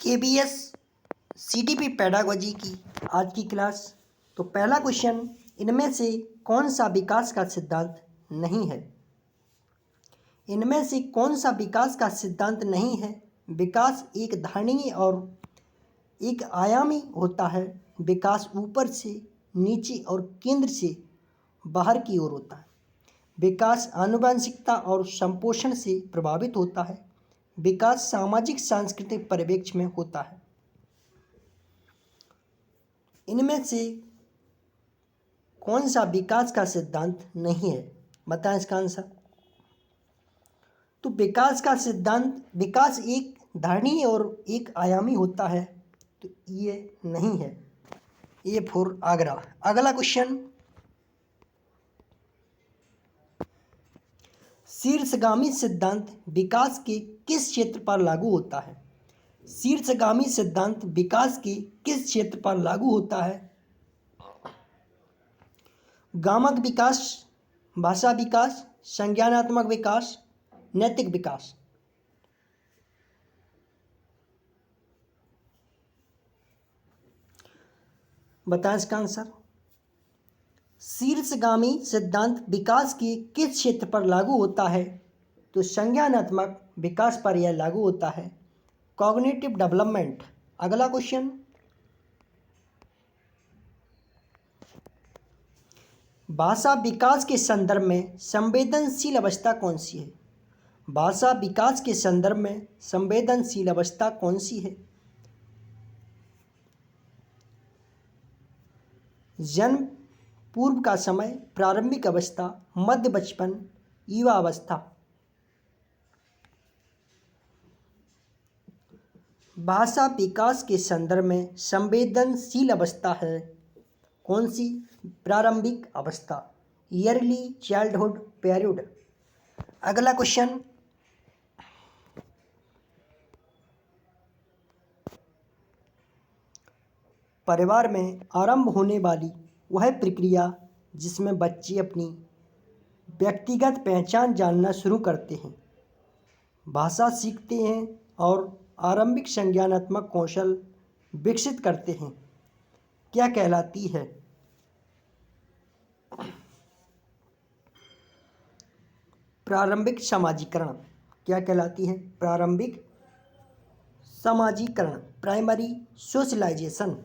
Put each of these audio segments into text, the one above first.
KBS CDP pedagogy की आज की क्लास। तो पहला क्वेश्चन, इनमें से कौन सा विकास का सिद्धांत नहीं है? इनमें से कौन सा विकास का सिद्धांत नहीं है? विकास एक धारणीय और एक आयामी होता है। विकास ऊपर से नीचे और केंद्र से बाहर की ओर होता है। विकास आनुवंशिकता और संपोषण से प्रभावित होता है। विकास सामाजिक सांस्कृतिक परिप्रेक्ष्य में होता है। इनमें से कौन सा विकास का सिद्धांत नहीं है? बताएं इसका आंसर। तो विकास का सिद्धांत, विकास एक धारणीय और एक आयामी होता है, तो ये नहीं है। A for Agra. अगला क्वेश्चन, शीर्षगामी सिद्धांत विकास के किस क्षेत्र पर लागू होता है? शीर्षगामी सिद्धांत विकास के किस क्षेत्र पर लागू होता है? गामक विकास, भाषा विकास, संज्ञानात्मक विकास, नैतिक विकास। बताएं इसका आंसर। शीर्षगामी सिद्धांत विकास के किस क्षेत्र पर लागू होता है? तो संज्ञानात्मक विकास पर यह लागू होता है, कॉग्निटिव डेवलपमेंट। अगला क्वेश्चन, भाषा विकास के संदर्भ में संवेदनशील अवस्था कौन सी है? भाषा विकास के संदर्भ में संवेदनशील अवस्था कौन सी है? जन्म पूर्व का समय, प्रारंभिक अवस्था, मध्य बचपन, युवा अवस्था। भाषा विकास के संदर्भ में संवेदनशील अवस्था है कौन सी? प्रारंभिक अवस्था, ईयरली चाइल्डहुड पीरियड। अगला क्वेश्चन, परिवार में आरंभ होने वाली वह प्रक्रिया जिसमें बच्चे अपनी व्यक्तिगत पहचान जानना शुरू करते हैं, भाषा सीखते हैं और आरंभिक संज्ञानात्मक कौशल विकसित करते हैं, क्या कहलाती है? प्रारंभिक समाजीकरण। क्या कहलाती है? प्रारंभिक समाजीकरण, प्राइमरी सोशलाइजेशन।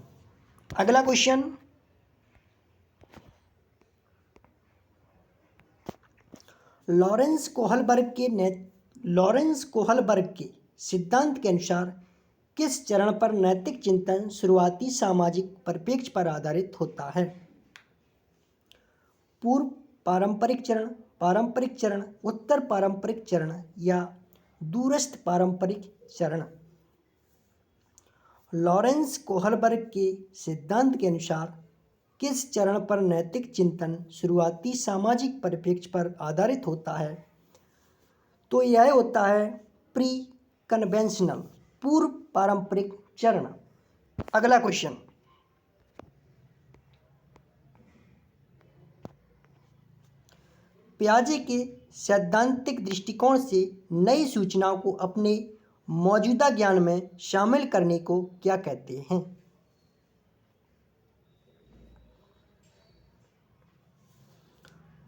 अगला क्वेश्चन, लॉरेंस कोहलबर्ग के सिद्धांत के अनुसार किस चरण पर नैतिक चिंतन शुरुआती सामाजिक परिप्रेक्ष्य पर आधारित होता है? पूर्व पारंपरिक चरण, पारंपरिक चरण, उत्तर पारंपरिक चरण या दूरस्थ पारंपरिक चरण? लॉरेंस कोहलबर्ग के सिद्धांत के अनुसार किस चरण पर नैतिक चिंतन शुरुआती सामाजिक परिप्रेक्ष्य पर आधारित होता है? तो यह होता है प्री कन्वेंशनल, पूर्व पारंपरिक चरण। अगला क्वेश्चन, पियाजे के सैद्धांतिक दृष्टिकोण से नई सूचनाओं को अपने मौजूदा ज्ञान में शामिल करने को क्या कहते हैं?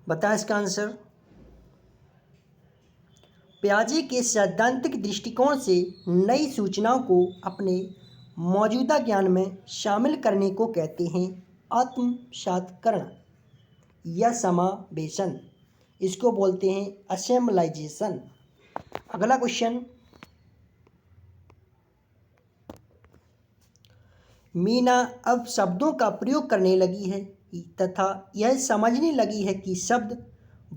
बताएं इसका आंसर। पियाजे के सैद्धांतिक दृष्टिकोण से नई सूचनाओं को अपने मौजूदा ज्ञान में शामिल करने को कहते हैं आत्मसात्करण या समावेशन। इसको बोलते हैं असेंबलाइजेशन। अगला क्वेश्चन, मीना अब शब्दों का प्रयोग करने लगी है तथा यह समझने लगी है कि शब्द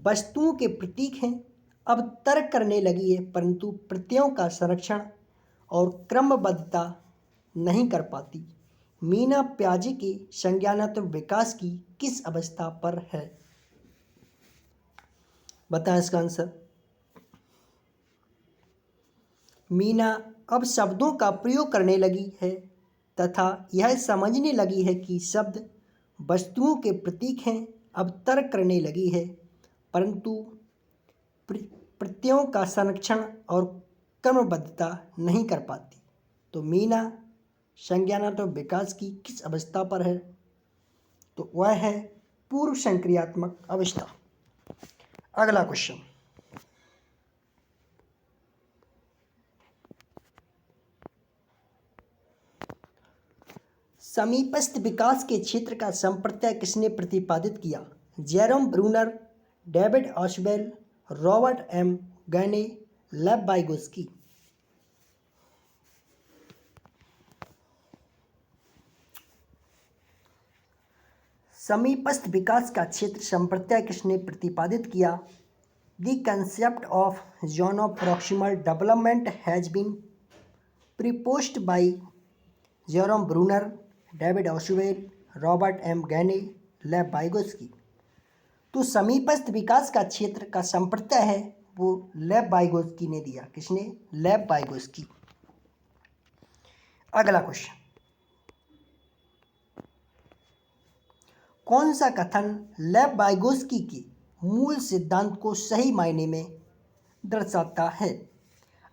वस्तुओं के प्रतीक हैं। अब तर्क करने लगी है परंतु प्रत्ययों का संरक्षण और क्रमबद्धता नहीं कर पाती। मीना पियाजे के संज्ञानात्मक विकास की किस अवस्था पर है? बताएं इसका आंसर। मीना अब शब्दों का प्रयोग करने लगी है तथा यह समझने लगी है कि शब्द वस्तुओं के प्रतीक हैं। अब तर्क करने लगी है परंतु प्रत्ययों का संरक्षण और क्रमबद्धता नहीं कर पाती। तो मीना संज्ञानात्मक विकास की किस अवस्था पर है? तो वह है पूर्व संक्रियात्मक अवस्था। अगला क्वेश्चन, समीपस्थ विकास के क्षेत्र का संप्रत्यय किसने प्रतिपादित किया? Jerome Bruner, David Ausubel, Robert M Gagne, Lev Vygotsky. समीपस्थ विकास का क्षेत्र संप्रत्यय किसने प्रतिपादित किया? The concept of zone of proximal development has been proposed by Jerome Bruner, David Ausubel, Robert M Gagne, Lev Vygotsky. तो समीपस्थ विकास का क्षेत्र का संप्रत्यय है वो लेव वाइगोत्स्की ने दिया। किसने? लेव वाइगोत्स्की। अगला क्वेश्चन, कौन सा कथन लेव वाइगोत्स्की के मूल सिद्धांत को सही मायने में दर्शाता है?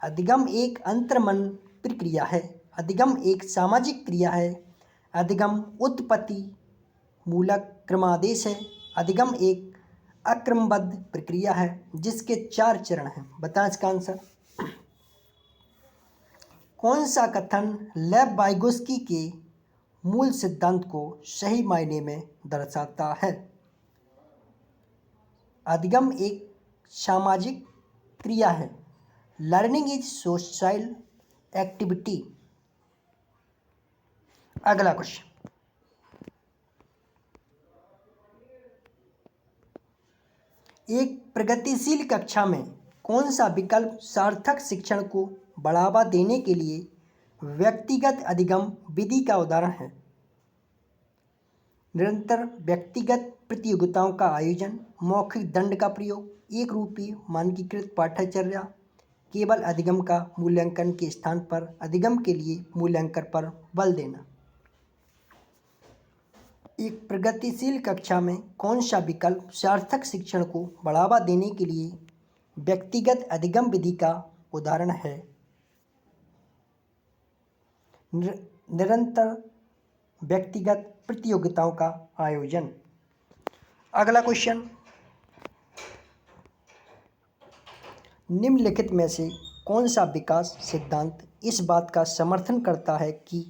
अधिगम एक अंतर्मन प्रक्रिया है, अधिगम एक सामाजिक क्रिया है, अधिगम उत्पत्ति मूलक क्रमादेश है, अधिगम एक अक्रमबद्ध प्रक्रिया है जिसके 4 चरण हैं। बताएं इसका आंसर। कौन सा कथन लेव वाइगोत्स्की के मूल सिद्धांत को सही मायने में दर्शाता है? अधिगम एक सामाजिक क्रिया है, लर्निंग इज सोशल एक्टिविटी। अगला क्वेश्चन, एक प्रगतिशील कक्षा में कौन सा विकल्प सार्थक शिक्षण को बढ़ावा देने के लिए व्यक्तिगत अधिगम विधि का उदाहरण है? निरंतर व्यक्तिगत प्रतियोगिताओं का आयोजन, मौखिक दंड का प्रयोग, एक रूपी मानकीकृत पाठ्यचर्या, केवल अधिगम का मूल्यांकन के स्थान पर अधिगम के लिए मूल्यांकन पर बल देना। एक प्रगतिशील कक्षा में कौन सा विकल्प सार्थक शिक्षण को बढ़ावा देने के लिए व्यक्तिगत अधिगम विधि का उदाहरण है? निरंतर व्यक्तिगत प्रतियोगिताओं का आयोजन। अगला क्वेश्चन, निम्नलिखित में से कौन सा विकास सिद्धांत इस बात का समर्थन करता है कि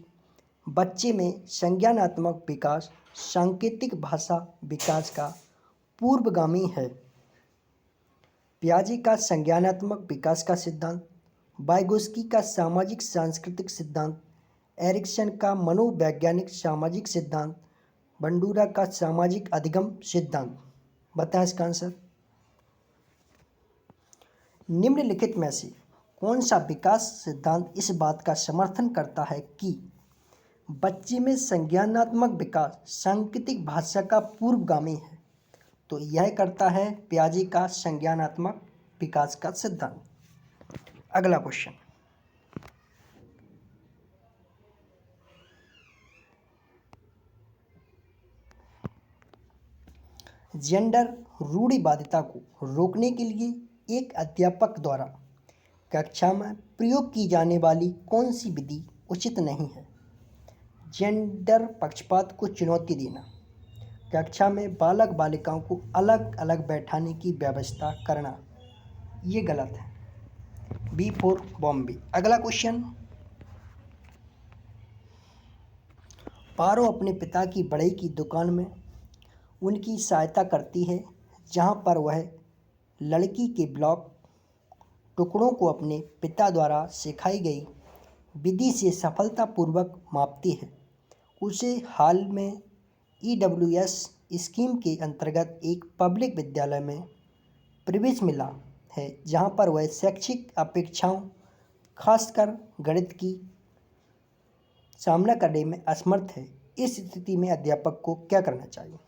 बच्चे में संज्ञानात्मक विकास सांकेतिक भाषा विकास का पूर्वगामी है? पियाजे का संज्ञानात्मक विकास का सिद्धांत, वाइगोत्स्की का सामाजिक सांस्कृतिक सिद्धांत, एरिक्सन का मनोवैज्ञानिक सामाजिक सिद्धांत, बंडूरा का सामाजिक अधिगम सिद्धांत। बताएं इसका आंसर। निम्नलिखित में से कौन सा विकास सिद्धांत इस बात का समर्थन करता है कि बच्चे में संज्ञानात्मक विकास सांकेतिक भाषा का पूर्वगामी है? तो यह करता है पियाजे का संज्ञानात्मक विकास का सिद्धांत। अगला क्वेश्चन, जेंडर रूढ़िवादिता को रोकने के लिए एक अध्यापक द्वारा कक्षा में प्रयोग की जाने वाली कौन सी विधि उचित नहीं है? जेंडर पक्षपात को चुनौती देना, कक्षा में बालक बालिकाओं को अलग अलग बैठाने की व्यवस्था करना, ये गलत है। B for Bombay. अगला क्वेश्चन, पारो अपने पिता की बढ़ई की दुकान में उनकी सहायता करती है, जहां पर वह लड़की के ब्लॉक टुकड़ों को अपने पिता द्वारा सिखाई गई विधि से सफलतापूर्वक मापती है। उसे हाल में EWS स्कीम के अंतर्गत एक पब्लिक विद्यालय में प्रवेश मिला है, जहां पर वह शैक्षिक अपेक्षाओं खासकर गणित की सामना करने में असमर्थ है। इस स्थिति में अध्यापक को क्या करना चाहिए?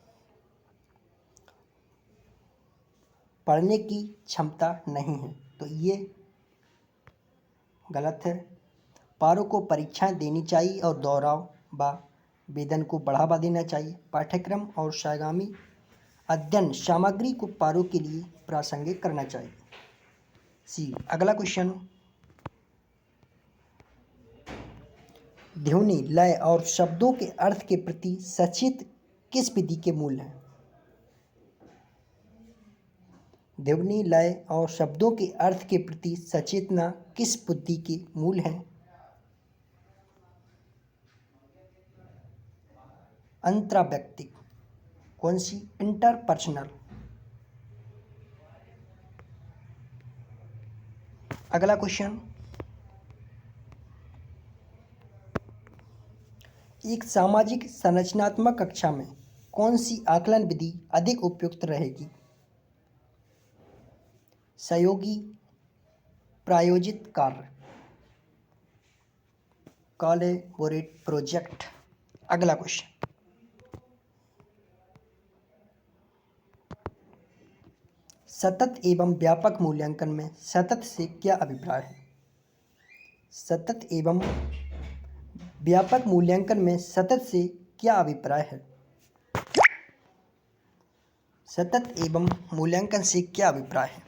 पढ़ने की क्षमता नहीं है, तो ये गलत है। पारो को परीक्षाएं देनी चाहिए और दोहराव व वेदन को बढ़ावा देना चाहिए। पाठ्यक्रम और सागामी अध्ययन सामग्री को पारो के लिए प्रासंगिक करना चाहिए। सी। अगला क्वेश्चन, ध्वनि, लय और शब्दों के अर्थ के प्रति सचेत किस विधि के मूल हैं? ध्वनि, लय और शब्दों के अर्थ के प्रति सचेतना किस बुद्धि के मूल हैं? अंतराव्यक्तिक। कौन सी? इंटरपर्सनल। अगला क्वेश्चन, एक सामाजिक संरचनात्मक कक्षा में कौन सी आकलन विधि अधिक उपयुक्त रहेगी? सहयोगी, प्रायोजित कार्य, कोलैबोरेट प्रोजेक्ट। अगला क्वेश्चन, सतत एवं व्यापक मूल्यांकन में सतत से क्या अभिप्राय है? सतत एवं व्यापक मूल्यांकन में सतत से क्या अभिप्राय है? सतत एवं मूल्यांकन से क्या अभिप्राय है?